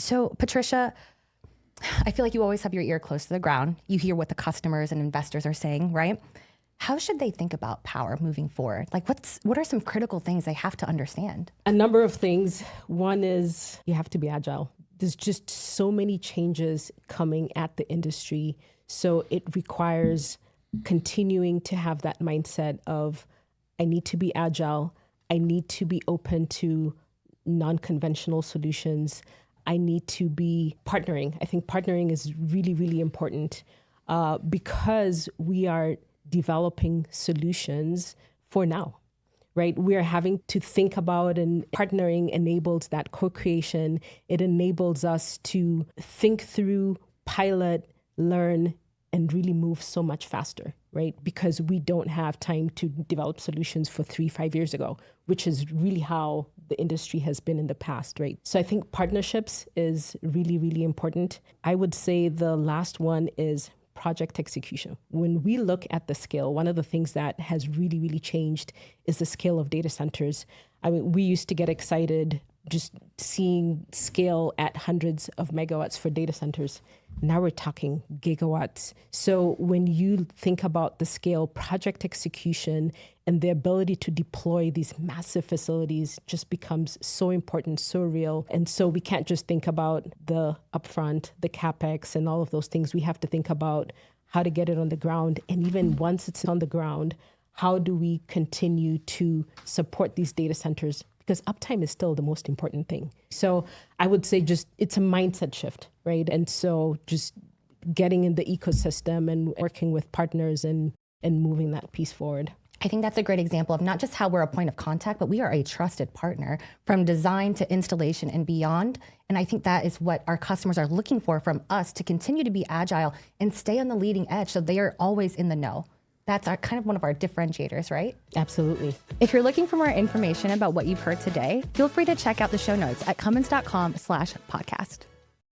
So Patricia, I feel like you always have your ear close to the ground. You hear what the customers and investors are saying, right? How should they think about power moving forward? Like what are some critical things they have to understand? A number of things. One is you have to be agile. There's just so many changes coming at the industry. So it requires continuing to have that mindset of, I need to be agile. I need to be open to non-conventional solutions. I need to be partnering. I think partnering is really, really important because we are developing solutions for now, right? We're having to think about, and partnering enables that co-creation. It enables us to think through, pilot, learn, and really move so much faster, right? Because we don't have time to develop solutions for 3-5 years ago, which is really how the industry has been in the past, right? So I think partnerships is really, really important. I would say the last one is project execution. When we look at the scale, one of the things that has really, really changed is the scale of data centers. I mean, we used to get excited just seeing scale at hundreds of megawatts for data centers. Now we're talking gigawatts. So when you think about the scale, project execution and the ability to deploy these massive facilities just becomes so important, so real. And so we can't just think about the upfront, the CapEx and all of those things. We have to think about how to get it on the ground. And even once it's on the ground, how do we continue to support these data centers? Because uptime is still the most important thing. So I would say just it's a mindset shift, right? And so just getting in the ecosystem and working with partners and moving that piece forward. I think that's a great example of not just how we're a point of contact, but we are a trusted partner from design to installation and beyond. And I think that is what our customers are looking for from us, to continue to be agile and stay on the leading edge so they are always in the know. That's kind of one of our differentiators, right? Absolutely. If you're looking for more information about what you've heard today, feel free to check out the show notes at cummins.com/podcast.